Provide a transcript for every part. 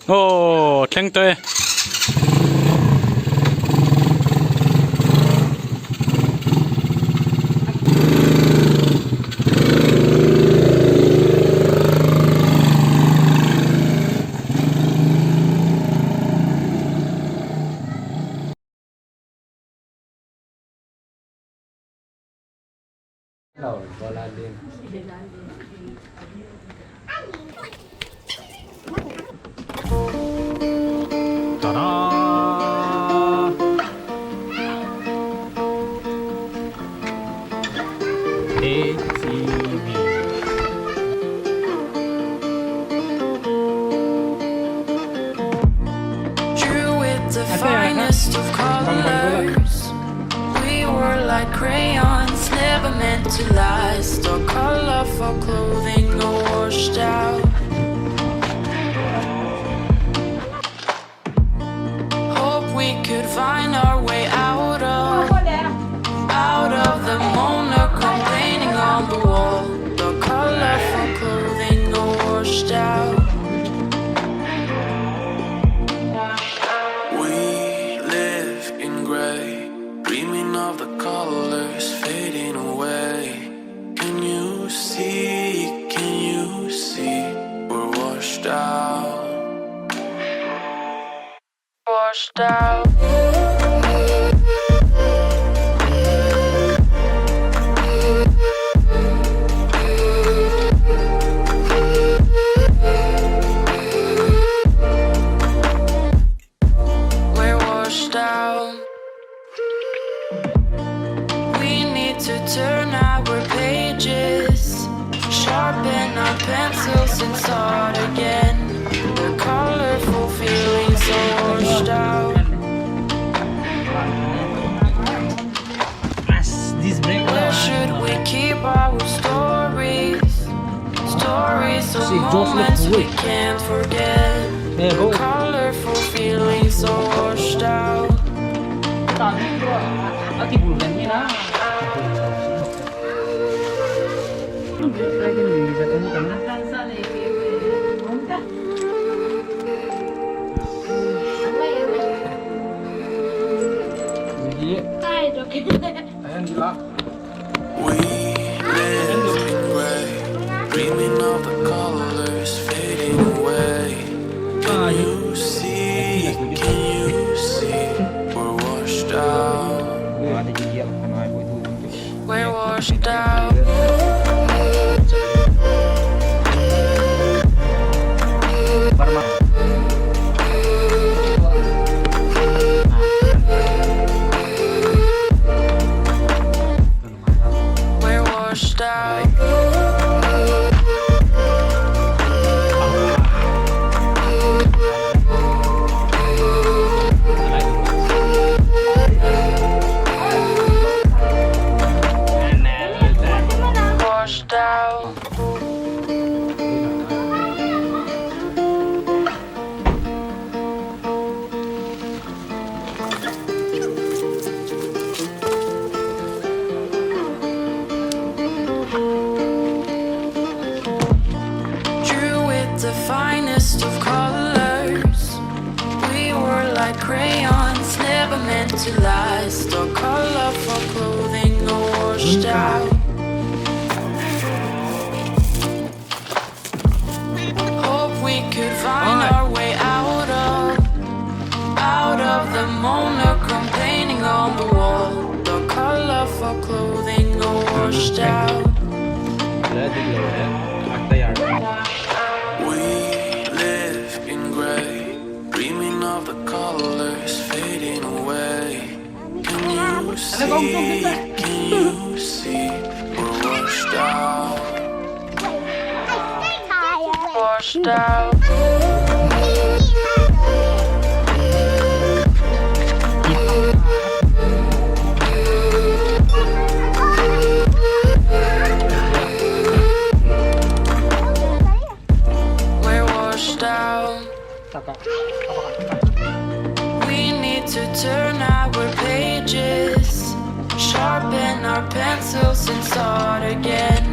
Ồ, khen tôi. Đầu có lan lên. ATV. Drew with the finest of colors. We were like crayons, never meant to last. Our colorful clothing all washed out. Hope we could find our way out of the monochrome painting on the wall. Our colorful clothing all washed out. We live in gray, dreaming of the colors fading away. Can you see, we're washed out. Washed out. We're washed out. We need to turn our pages, sharpen our pencils and start again. The colorful feelings are washed out. Where should we keep our stories? Stories of moments we can't forget. The colorful feelings are washed out. We live in gray, dreaming of the colors fading away. Can you see, we're washed out. We're washed out. We're washed out. Washed out. Drew with the finest of colors. We were like crayons, never meant to last. Our colorful clothing all washed out. Hope we could find our way out of the monochrome painting on the wall. The colorful clothing all washed out. We live in gray, dreaming of the colors fading away. Can you see, we're washed out. Washed out. We're washed out. We need to turn our pages, sharpen our pencils and start again.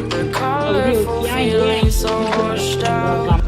The colorful feelings are washed out.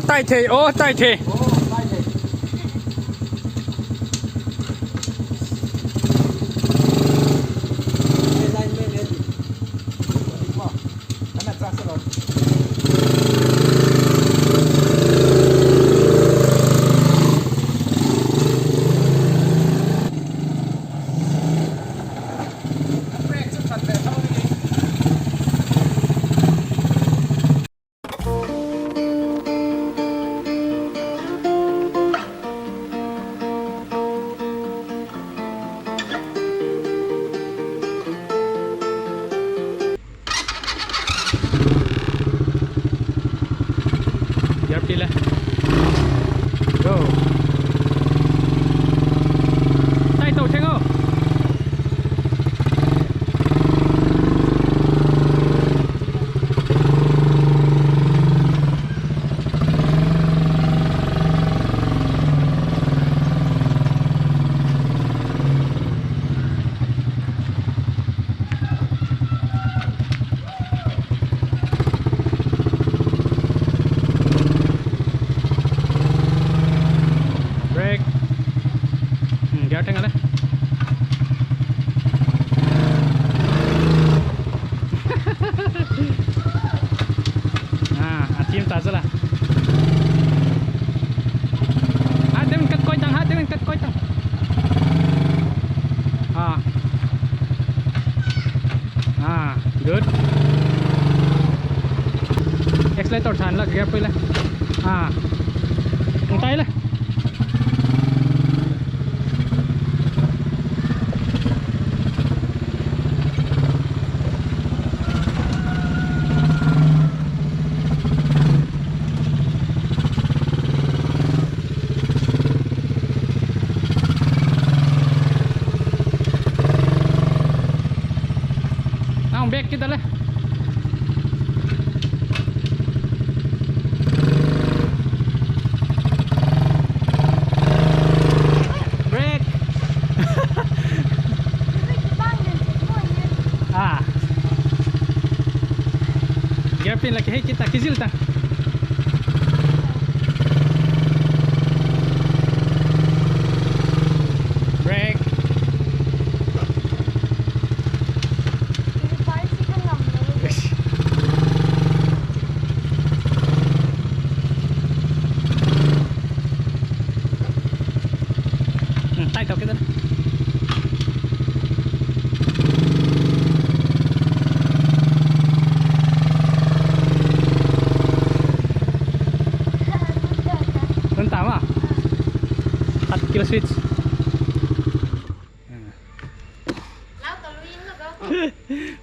tay thì, ô tay thì. โอ้ได้เลยไม่ได้ไม่เลยดิดีกว่าขนาดจ้าสลด Giáp đi lên. Go. Tay tổ tranh không? Break. Kéo tranh lên. Chim ta rất là. Để mình cắt coi tăng, để mình cắt coi tăng. Good. Accelerator sàn là gap lên. Một tay lên. Back kita lah. Break. Gapin lagi, hey kita kizil ta. Break. Tay tao cái đó. Con tao à? Tắt kill switch.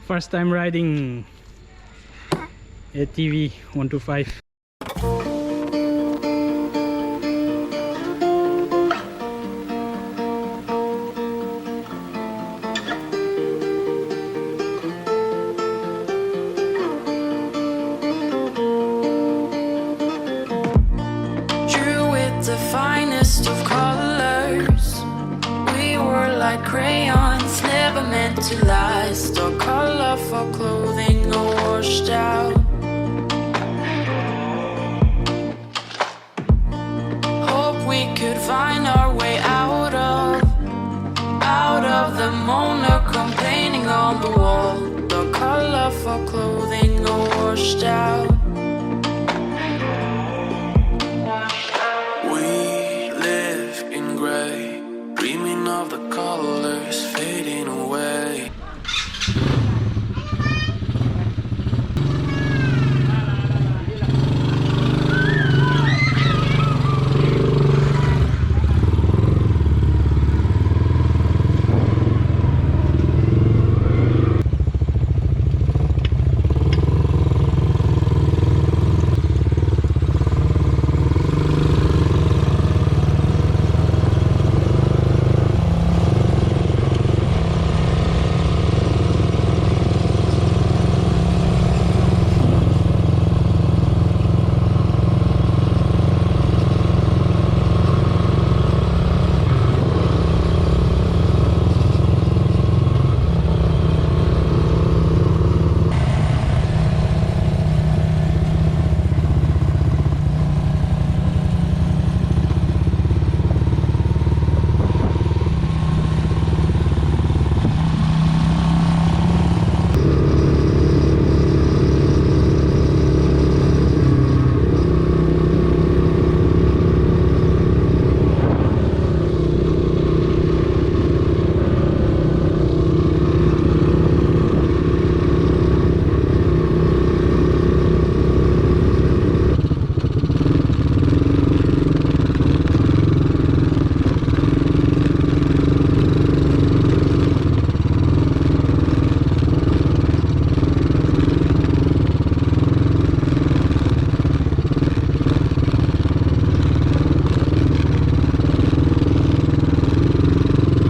First time riding ATV 125. The finest of colors, we were like crayons, never meant to last. Our colorful clothing all washed out. Hope we could find our way out of the monochrome painting on the wall. The colorful clothing all washed out.